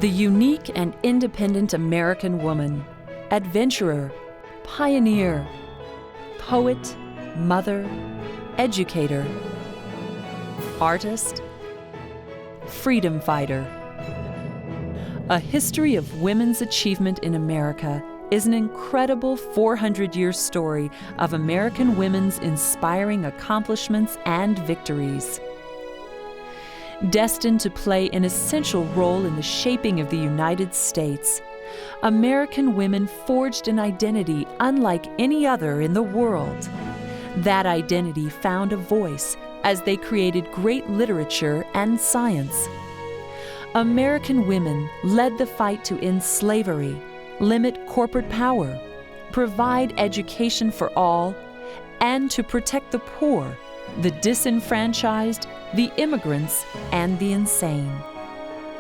The unique and independent American woman, adventurer, pioneer, poet, mother, educator, artist, freedom fighter. A history of women's achievement in America is an incredible 400-year story of American women's inspiring accomplishments and victories. Destined to play an essential role in the shaping of the United States, American women forged an identity unlike any other in the world. That identity found a voice as they created great literature and science. American women led the fight to end slavery, limit corporate power, provide education for all, and to protect the poor, the disenfranchised, the immigrants, and the insane.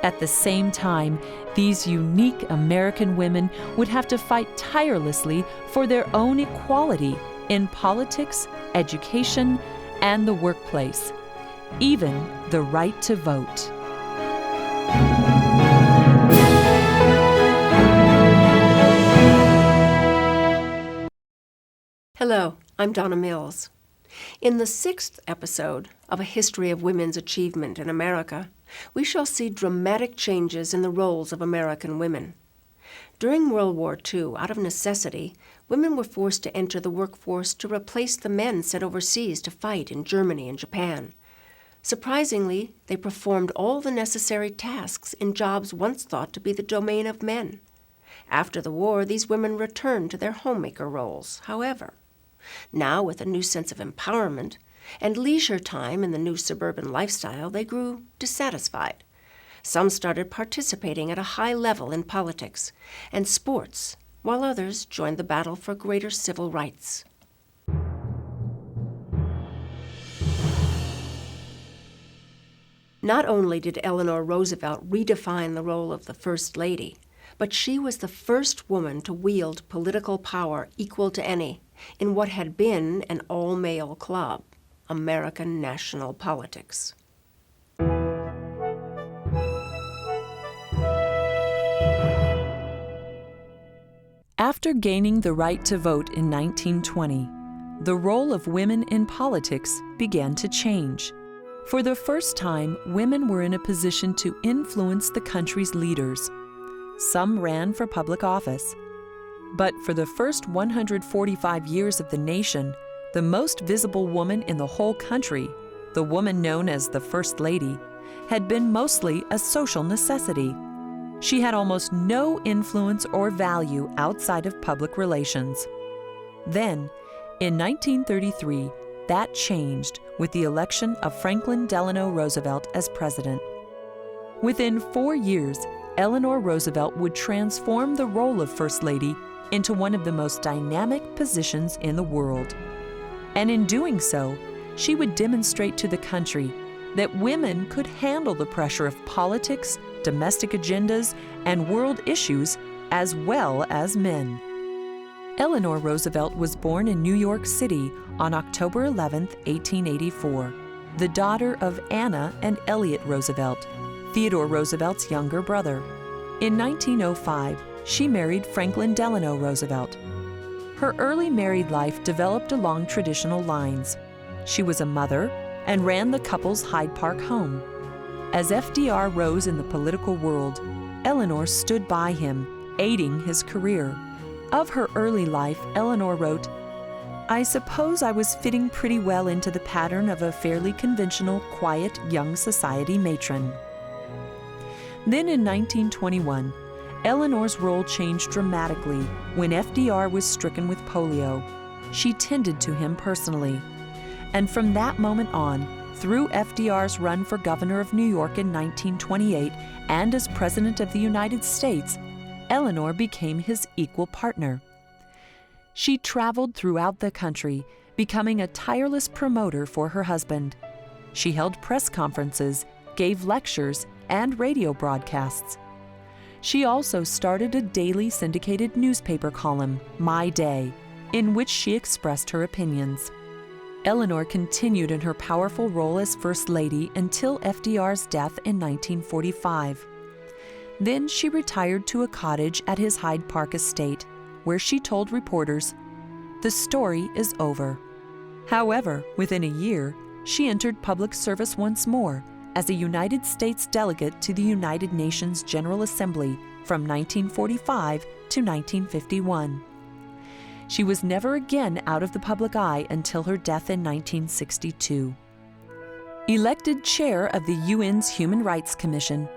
At the same time, these unique American women would have to fight tirelessly for their own equality in politics, education, and the workplace, even the right to vote. Hello, I'm Donna Mills. In the 6th episode of A History of Women's Achievement in America, we shall see dramatic changes in the roles of American women. During World War II, out of necessity, women were forced to enter the workforce to replace the men sent overseas to fight in Germany and Japan. Surprisingly, they performed all the necessary tasks in jobs once thought to be the domain of men. After the war, these women returned to their homemaker roles, however. Now, with a new sense of empowerment and leisure time in the new suburban lifestyle, they grew dissatisfied. Some started participating at a high level in politics and sports, while others joined the battle for greater civil rights. Not only did Eleanor Roosevelt redefine the role of the First Lady, but she was the first woman to wield political power equal to any in what had been an all-male club, American national politics. After gaining the right to vote in 1920, the role of women in politics began to change. For the first time, women were in a position to influence the country's leaders. Some ran for public office. But for the first 145 years of the nation, the most visible woman in the whole country, the woman known as the First Lady, had been mostly a social necessity. She had almost no influence or value outside of public relations. Then, in 1933, that changed with the election of Franklin Delano Roosevelt as president. Within 4 years, Eleanor Roosevelt would transform the role of First Lady into one of the most dynamic positions in the world. And in doing so, she would demonstrate to the country that women could handle the pressure of politics, domestic agendas, and world issues as well as men. Eleanor Roosevelt was born in New York City on October 11, 1884, the daughter of Anna and Elliot Roosevelt, Theodore Roosevelt's younger brother. In 1905, she married Franklin Delano Roosevelt. Her early married life developed along traditional lines. She was a mother and ran the couple's Hyde Park home. As FDR rose in the political world, Eleanor stood by him, aiding his career. Of her early life, Eleanor wrote, "I suppose I was fitting pretty well into the pattern of a fairly conventional, quiet, young society matron." Then in 1921, Eleanor's role changed dramatically when FDR was stricken with polio. She tended to him personally. And from that moment on, through FDR's run for governor of New York in 1928 and as President of the United States, Eleanor became his equal partner. She traveled throughout the country, becoming a tireless promoter for her husband. She held press conferences, gave lectures, and radio broadcasts. She also started a daily syndicated newspaper column, My Day, in which she expressed her opinions. Eleanor continued in her powerful role as First Lady until FDR's death in 1945. Then she retired to a cottage at his Hyde Park estate, where she told reporters, "The story is over." However, within a year, she entered public service once more as a United States delegate to the United Nations General Assembly from 1945 to 1951. She was never again out of the public eye until her death in 1962. Elected chair of the UN's Human Rights Commission,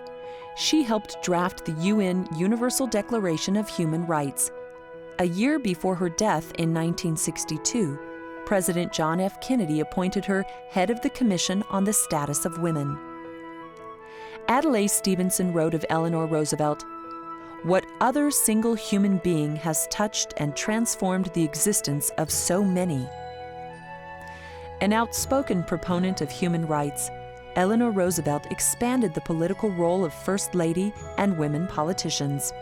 she helped draft the UN Universal Declaration of Human Rights. A year before her death in 1962, President John F. Kennedy appointed her head of the Commission on the Status of Women. Adlai Stevenson wrote of Eleanor Roosevelt, "What other single human being has touched and transformed the existence of so many?" An outspoken proponent of human rights, Eleanor Roosevelt expanded the political role of First Lady and women politicians.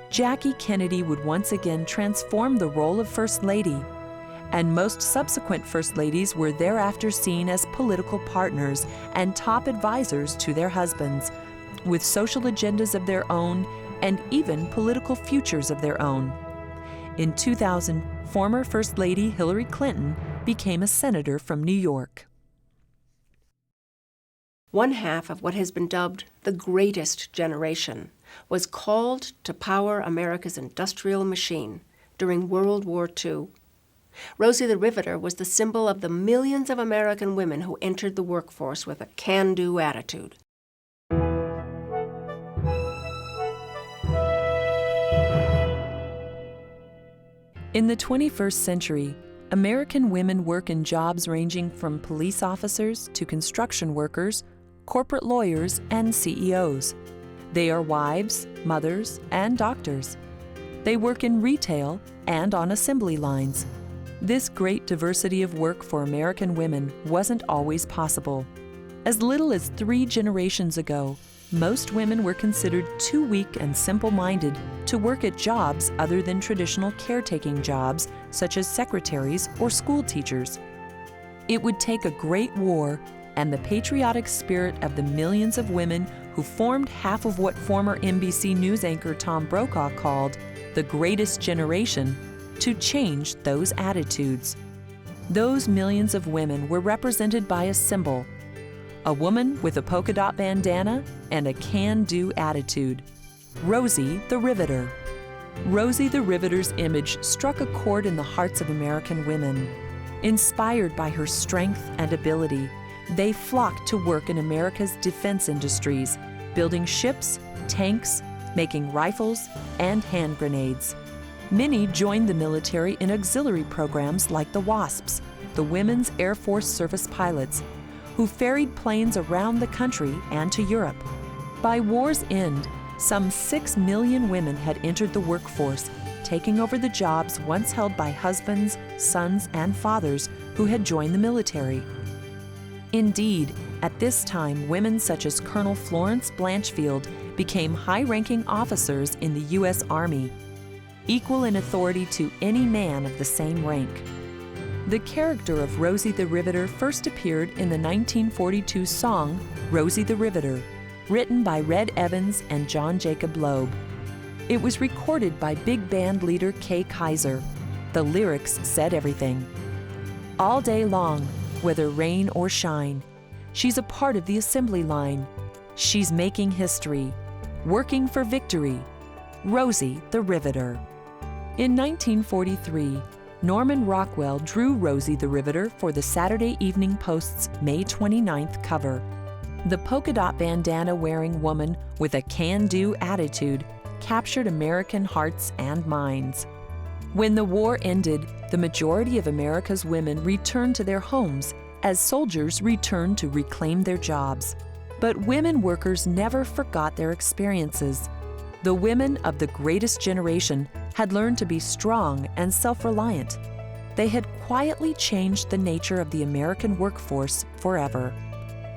Jackie Kennedy would once again transform the role of First Lady, and most subsequent First Ladies were thereafter seen as political partners and top advisors to their husbands, with social agendas of their own and even political futures of their own. In 2000, former First Lady Hillary Clinton became a senator from New York. One half of what has been dubbed the greatest generation was called to power America's industrial machine during World War II. Rosie the Riveter was the symbol of the millions of American women who entered the workforce with a can-do attitude. In the 21st century, American women work in jobs ranging from police officers to construction workers, corporate lawyers, and CEOs. They are wives, mothers, and doctors. They work in retail and on assembly lines. This great diversity of work for American women wasn't always possible. As little as 3 generations ago, most women were considered too weak and simple-minded to work at jobs other than traditional caretaking jobs, such as secretaries or school teachers. It would take a great war and the patriotic spirit of the millions of women who formed half of what former NBC News anchor Tom Brokaw called the greatest generation to change those attitudes. Those millions of women were represented by a symbol, a woman with a polka dot bandana and a can-do attitude, Rosie the Riveter. Rosie the Riveter's image struck a chord in the hearts of American women. Inspired by her strength and ability, they flocked to work in America's defense industries, building ships, tanks, making rifles, and hand grenades. Many joined the military in auxiliary programs like the WASPs, the Women's Air Force Service Pilots, who ferried planes around the country and to Europe. By war's end, some 6 million women had entered the workforce, taking over the jobs once held by husbands, sons, and fathers who had joined the military. Indeed, at this time, women such as Colonel Florence Blanchfield became high-ranking officers in the U.S. Army, equal in authority to any man of the same rank. The character of Rosie the Riveter first appeared in the 1942 song Rosie the Riveter, written by Red Evans and John Jacob Loeb. It was recorded by big band leader Kay Kaiser. The lyrics said everything. All day long, whether rain or shine, she's a part of the assembly line. She's making history, working for victory. Rosie the Riveter. In 1943, Norman Rockwell drew Rosie the Riveter for the Saturday Evening Post's May 29th cover. The polka dot bandana-wearing woman with a can-do attitude captured American hearts and minds. When the war ended, the majority of America's women returned to their homes as soldiers returned to reclaim their jobs. But women workers never forgot their experiences. The women of the greatest generation had learned to be strong and self-reliant. They had quietly changed the nature of the American workforce forever.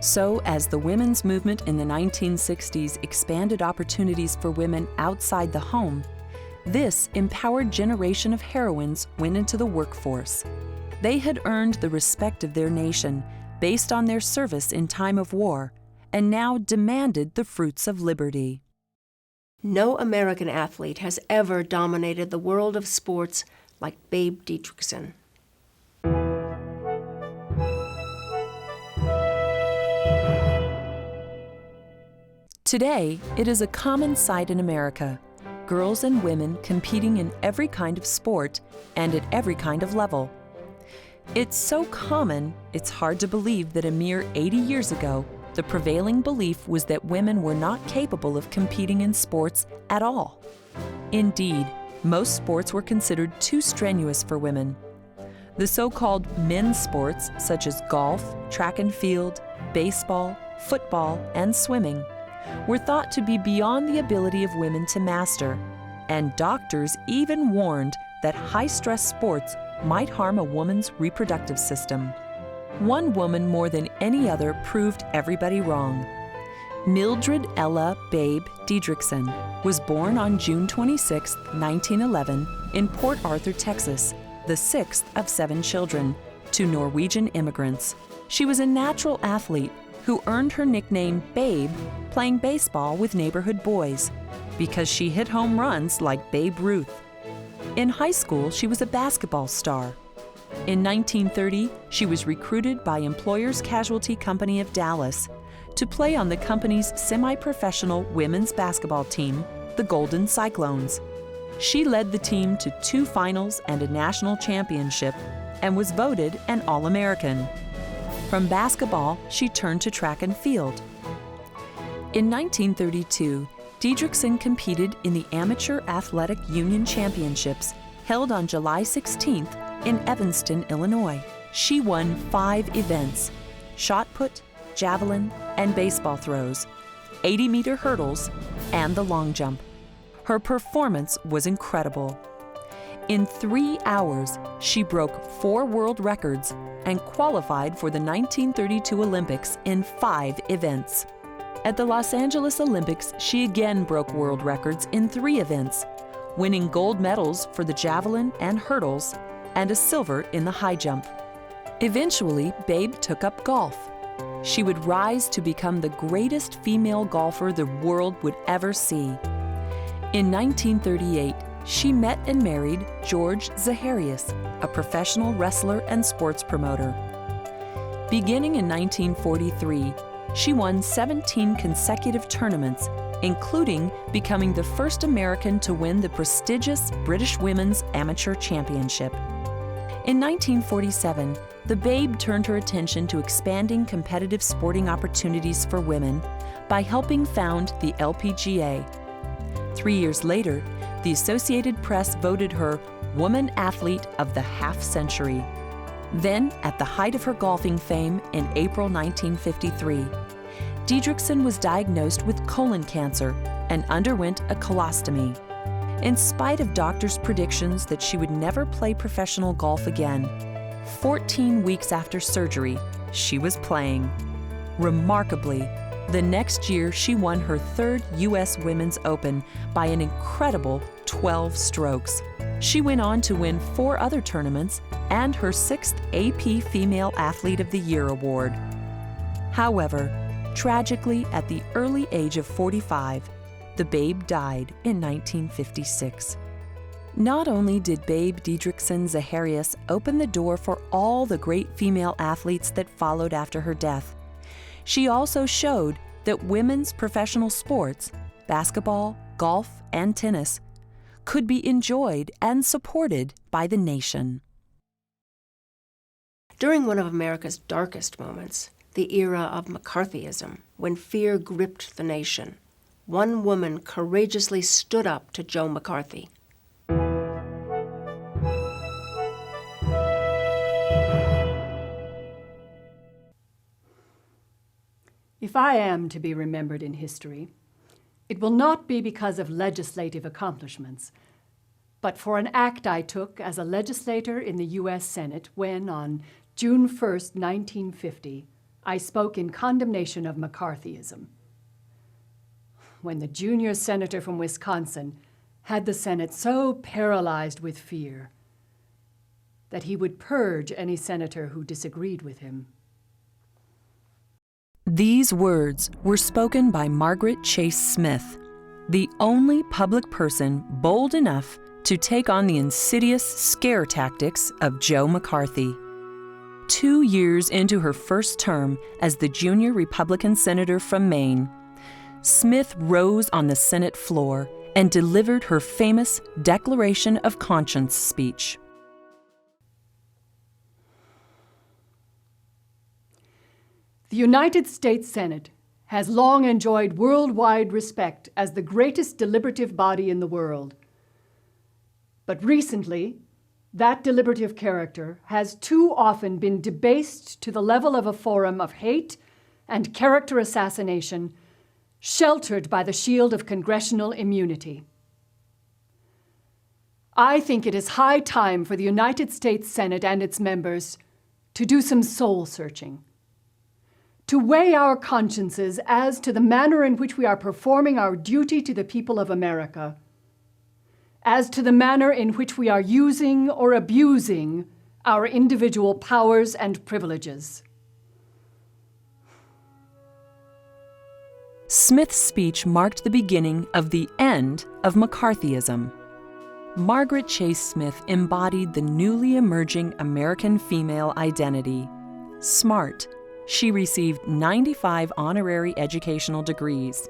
So, as the women's movement in the 1960s expanded opportunities for women outside the home, this empowered generation of heroines went into the workforce. They had earned the respect of their nation based on their service in time of war, and now demanded the fruits of liberty. No American athlete has ever dominated the world of sports like Babe Didrikson. Today, it is a common sight in America. Girls and women competing in every kind of sport and at every kind of level. It's so common, it's hard to believe that a mere 80 years ago, the prevailing belief was that women were not capable of competing in sports at all. Indeed, most sports were considered too strenuous for women. The so-called men's sports, such as golf, track and field, baseball, football, and swimming, were thought to be beyond the ability of women to master, and doctors even warned that high-stress sports might harm a woman's reproductive system. One woman more than any other proved everybody wrong. Mildred Ella Babe Didrikson was born on June 26, 1911, in Port Arthur, Texas, the sixth of 7 children, to Norwegian immigrants. She was a natural athlete who earned her nickname Babe playing baseball with neighborhood boys because she hit home runs like Babe Ruth. In high school, she was a basketball star. In 1930, she was recruited by Employers Casualty Company of Dallas to play on the company's semi-professional women's basketball team, the Golden Cyclones. She led the team to 2 finals and a national championship and was voted an All-American. From basketball, she turned to track and field. In 1932, Didrikson competed in the Amateur Athletic Union Championships held on July 16th in Evanston, Illinois. She won 5 events: shot put, javelin, and baseball throws, 80-meter hurdles, and the long jump. Her performance was incredible. In 3 hours, she broke 4 world records and qualified for the 1932 Olympics in 5 events. At the Los Angeles Olympics, she again broke world records in 3 events, winning gold medals for the javelin and hurdles and a silver in the high jump. Eventually, Babe took up golf. She would rise to become the greatest female golfer the world would ever see. In 1938, she met and married George Zaharias, a professional wrestler and sports promoter. Beginning in 1943, she won 17 consecutive tournaments, including becoming the first American to win the prestigious British Women's Amateur Championship. In 1947, the Babe turned her attention to expanding competitive sporting opportunities for women by helping found the LPGA. 3 years later, the Associated Press voted her Woman Athlete of the Half Century. Then, at the height of her golfing fame in April 1953, Didrikson was diagnosed with colon cancer and underwent a colostomy. In spite of doctors' predictions that she would never play professional golf again, 14 weeks after surgery, she was playing. Remarkably, the next year she won her 3rd U.S. Women's Open by an incredible 12 strokes. She went on to win 4 other tournaments and her 6th AP Female Athlete of the Year award. However, tragically, at the early age of 45, the Babe died in 1956. Not only did Babe Didrikson Zaharias open the door for all the great female athletes that followed after her death, she also showed that women's professional sports, basketball, golf, and tennis, could be enjoyed and supported by the nation. During one of America's darkest moments, the era of McCarthyism, when fear gripped the nation, one woman courageously stood up to Joe McCarthy. If I am to be remembered in history, it will not be because of legislative accomplishments, but for an act I took as a legislator in the U.S. Senate when, on June 1st, 1950, I spoke in condemnation of McCarthyism. When the junior senator from Wisconsin had the Senate so paralyzed with fear that he would purge any senator who disagreed with him. These words were spoken by Margaret Chase Smith. the only public person bold enough to take on the insidious scare tactics of Joe McCarthy. 2 years into her first term as the junior Republican senator from Maine, Smith rose on the Senate floor and delivered her famous Declaration of Conscience speech. The United States Senate has long enjoyed worldwide respect as the greatest deliberative body in the world. But recently, that deliberative character has too often been debased to the level of a forum of hate and character assassination, sheltered by the shield of congressional immunity. I think it is high time for the United States Senate and its members to do some soul searching, to weigh our consciences as to the manner in which we are performing our duty to the people of America, as to the manner in which we are using or abusing our individual powers and privileges. Smith's speech marked the beginning of the end of McCarthyism. Margaret Chase Smith embodied the newly emerging American female identity. Smart, she received 95 honorary educational degrees.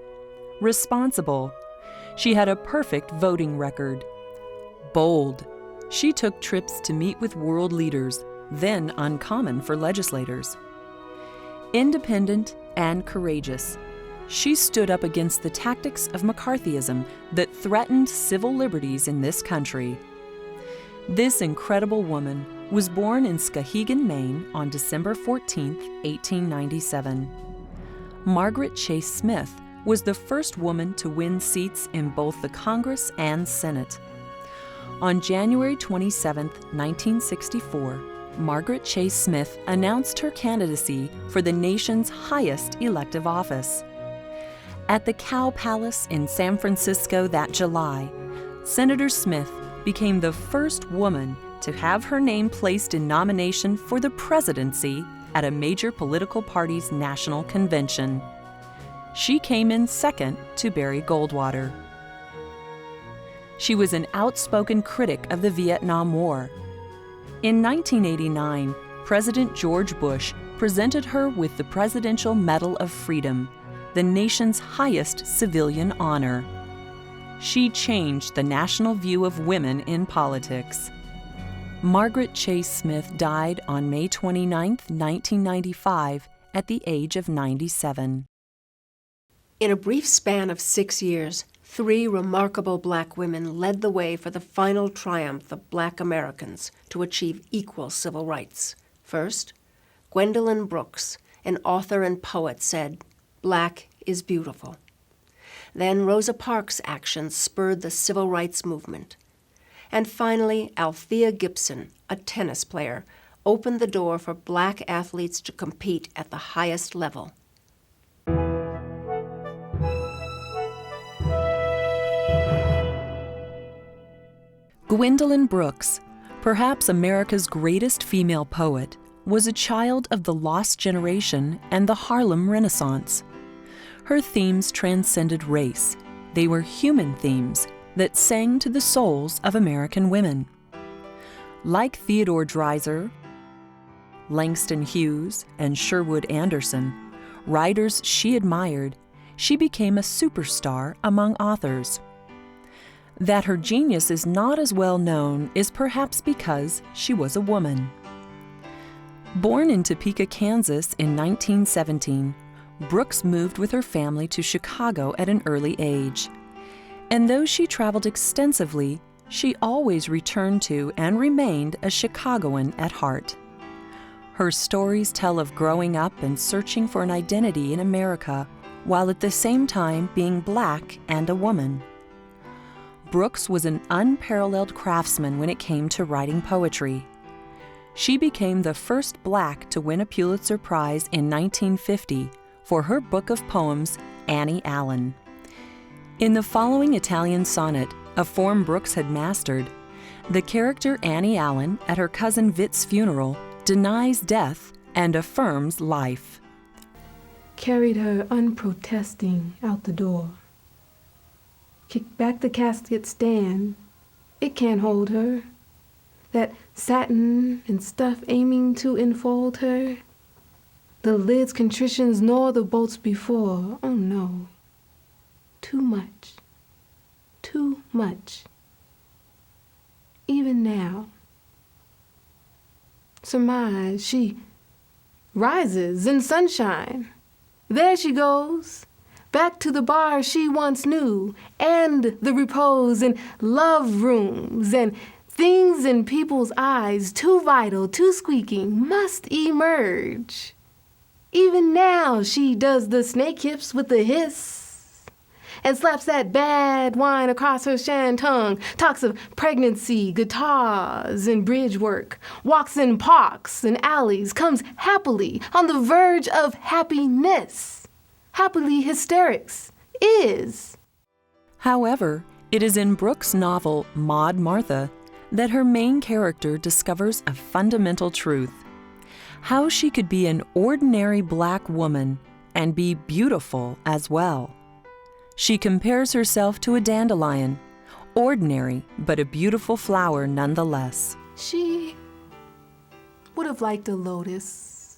Responsible, she had a perfect voting record. Bold, she took trips to meet with world leaders, then uncommon for legislators. Independent and courageous, she stood up against the tactics of McCarthyism that threatened civil liberties in this country. This incredible woman was born in Skowhegan, Maine on December 14, 1897. Margaret Chase Smith was the first woman to win seats in both the Congress and Senate. On January 27, 1964, Margaret Chase Smith announced her candidacy for the nation's highest elective office. At the Cow Palace in San Francisco that July, Senator Smith became the first woman to have her name placed in nomination for the presidency at a major political party's national convention. She came in second to Barry Goldwater. She was an outspoken critic of the Vietnam War. In 1989, President George Bush presented her with the Presidential Medal of Freedom, the nation's highest civilian honor. She changed the national view of women in politics. Margaret Chase Smith died on May 29, 1995, at the age of 97. In a brief span of 6 years, 3 remarkable black women led the way for the final triumph of black Americans to achieve equal civil rights. First, Gwindel Brooks, an author and poet, said, "Black is beautiful." Then Rosa Parks' actions spurred the civil rights movement. And finally, Alia Gibson, a tennis player, opened the door for black athletes to compete at the highest level. Gwindel Brooks, perhaps America's greatest female poet, was a child of the lost generation and the Harlem Renaissance. Her themes transcended race. They were human themes that sang to the souls of American women. Like Theodore Dreiser, Langston Hughes, and Sherwood Anderson, writers she admired, she became a superstar among authors. That her genius is not as well known is perhaps because she was a woman. Born in Topeka, Kansas in 1917, Brooks moved with her family to Chicago at an early age. And though she traveled extensively, she always returned to and remained a Chicagoan at heart. Her stories tell of growing up and searching for an identity in America, while at the same time being black and a woman. Brooks was an unparalleled craftsman when it came to writing poetry. She became the first black to win a Pulitzer Prize in 1950 for her book of poems, Annie Allen. In the following Italian sonnet, a form Brooks had mastered, the character Annie Allen at her cousin Vit's funeral denies death and affirms life. Carried her unprotesting out the door. Kick back the casket stand. It can't hold her. That satin and stuff aiming to enfold her. The lid's contritions nor the bolts before. Oh no. Too much. Too much. Even now. Surmise, she rises in sunshine. There she goes, back to the bar she once knew, and the repose in love rooms, and things in people's eyes too vital, too squeaking, must emerge. Even now she does the snake hips with the hiss, and slaps that bad wine across her shan tongue, talks of pregnancy, guitars, and bridge work, walks in parks and alleys, comes happily on the verge of happiness. Happily hysterics is. However, it is in Brooks' novel Maud Martha that her main character discovers a fundamental truth: how she could be an ordinary black woman and be beautiful as well. She compares herself to a dandelion, ordinary but a beautiful flower nonetheless. She would have liked a lotus,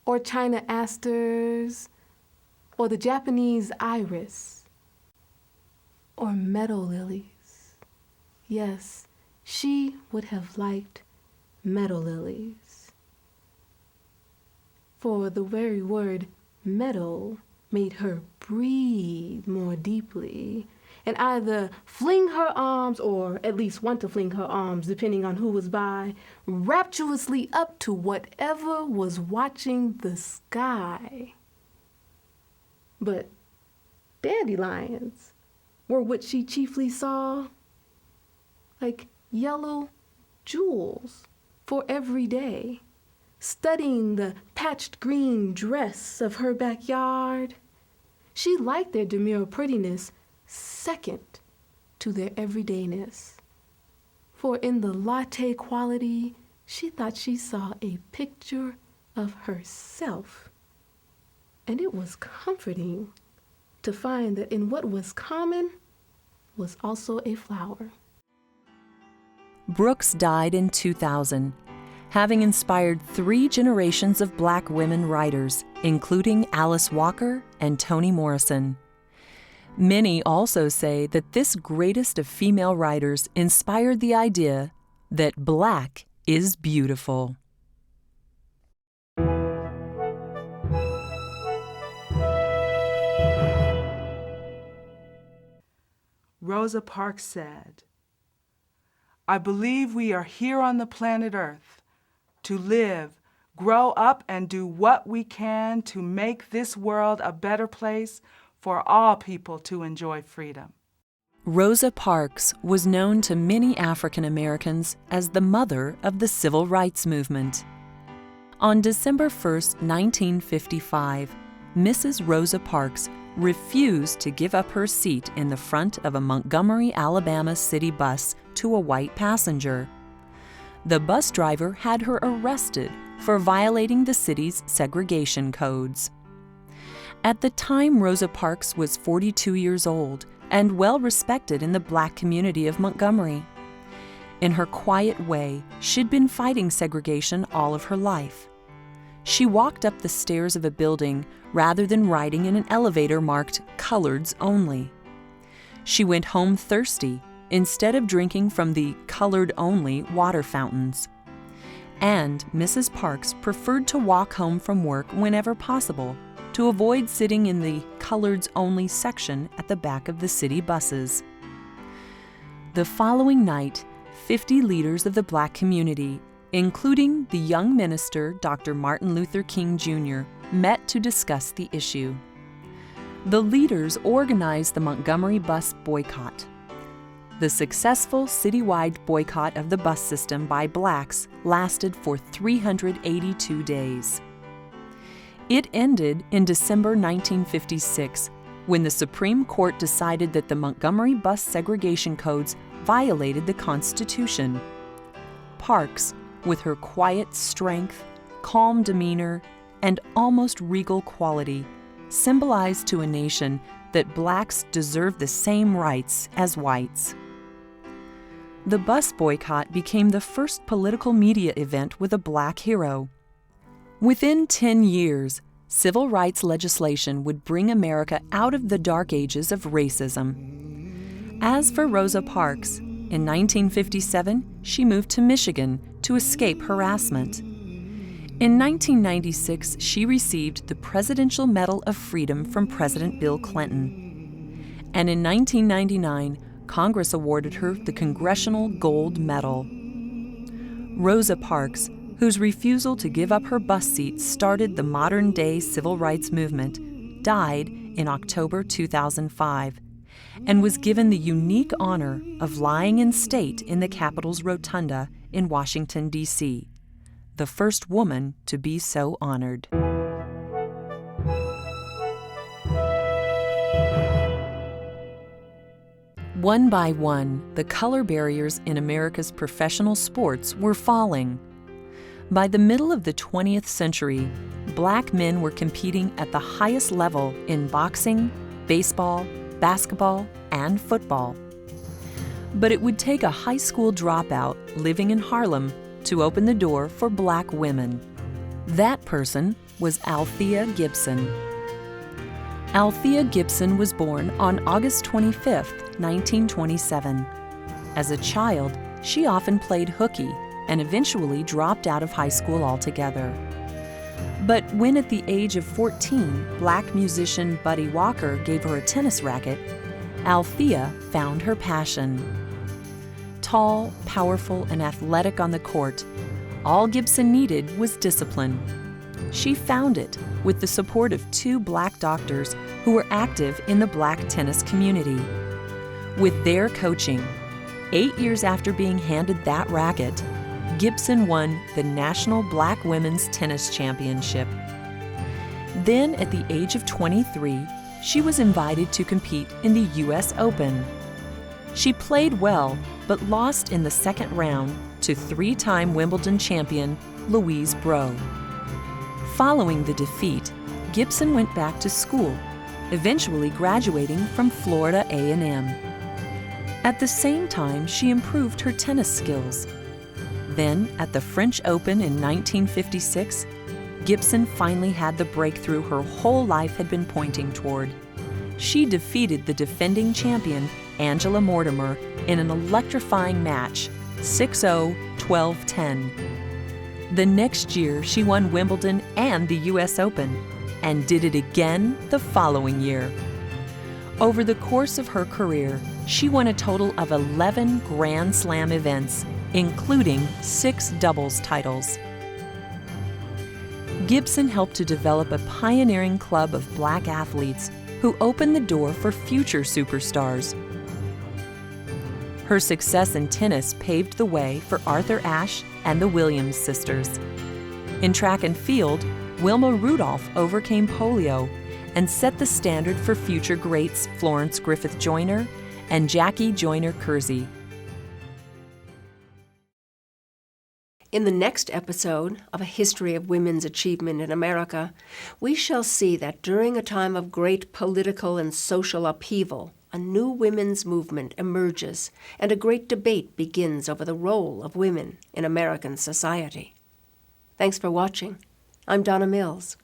or China asters, or the Japanese iris, or meadow lilies. Yes, she would have liked meadow lilies. For the very word meadow made her breathe more deeply and either fling her arms, or at least want to fling her arms, depending on who was by, rapturously up to whatever was watching the sky. But dandelions were what she chiefly saw, like yellow jewels for every day, studying the patched green dress of her backyard. She liked their demure prettiness second to their everydayness. For in the latte quality, she thought she saw a picture of herself. And it was comforting to find that in what was common was also a flower. Brooks died in 2000, having inspired 3 generations of black women writers, including Alice Walker and Toni Morrison. Many also say that this greatest of female writers inspired the idea that black is beautiful. Rosa Parks said, "I believe we are here on the planet Earth to live, grow up, and do what we can to make this world a better place for all people to enjoy freedom." Rosa Parks was known to many African Americans as the mother of the Civil Rights Movement. On December 1, 1955, Mrs. Rosa Parks refused to give up her seat in the front of a Montgomery, Alabama city bus to a white passenger. The bus driver had her arrested for violating the city's segregation codes. At the time, Rosa Parks was 42 years old and well respected in the black community of Montgomery. In her quiet way, she'd been fighting segregation all of her life. She walked up the stairs of a building rather than riding in an elevator marked "Coloreds Only." She went home thirsty instead of drinking from the colored-only water fountains. And Mrs. Parks preferred to walk home from work whenever possible to avoid sitting in the coloreds-only section at the back of the city buses. The following night, 50 leaders of the black community, including the young minister Dr. Martin Luther King Jr., met to discuss the issue. The leaders organized the Montgomery bus boycott. The successful citywide boycott of the bus system by blacks lasted for 382 days. It ended in December 1956, when the Supreme Court decided that the Montgomery bus segregation codes violated the Constitution. Parks, with her quiet strength, calm demeanor, and almost regal quality, symbolized to a nation that blacks deserve the same rights as whites. The bus boycott became the first political media event with a black hero. Within 10 years, civil rights legislation would bring America out of the dark ages of racism. As for Rosa Parks, in 1957, she moved to Michigan to escape harassment. In 1996, she received the Presidential Medal of Freedom from President Bill Clinton. And in 1999, Congress awarded her the Congressional Gold Medal. Rosa Parks, whose refusal to give up her bus seat started the modern-day civil rights movement, died in October 2005 and was given the unique honor of lying in state in the Capitol's rotunda in Washington, D.C., the first woman to be so honored. One by one, the color barriers in America's professional sports were falling. By the middle of the 20th century, black men were competing at the highest level in boxing, baseball, basketball, and football. But it would take a high school dropout living in Harlem to open the door for black women. That person was Alia Gibson. Alia Gibson was born on August 25, 1927. As a child, she often played hooky and eventually dropped out of high school altogether. But when at the age of 14, black musician Buddy Walker gave her a tennis racket, Alia found her passion. Tall, powerful, and athletic on the court, all Gibson needed was discipline. She found it with the support of 2 black doctors who were active in the black tennis community. With their coaching, 8 years after being handed that racket, Gibson won the National Black Women's Tennis Championship. Then, at the age of 23, she was invited to compete in the U.S. Open. She played well, but lost in the second round to 3-time Wimbledon champion Louise Breaux. Following the defeat, Gibson went back to school, eventually graduating from Florida A&M. At the same time, she improved her tennis skills. Then, at the French Open in 1956, Gibson finally had the breakthrough her whole life had been pointing toward. She defeated the defending champion, Angela Mortimer, in an electrifying match, 6-0, 12-10. The next year, she won Wimbledon and the U.S. Open, and did it again the following year. Over the course of her career, she won a total of 11 Grand Slam events, including 6 doubles titles. Gibson helped to develop a pioneering club of black athletes who opened the door for future superstars. Her success in tennis paved the way for Arthur Ashe and the Williams sisters. In track and field, Wilma Rudolph overcame polio and set the standard for future greats Florence Griffith Joyner and Jackie Joyner Kersee. In the next episode of A History of Women's Achievement in America, we shall see that during a time of great political and social upheaval, a new women's movement emerges and a great debate begins over the role of women in American society. Thanks for watching. I'm Donna Mills.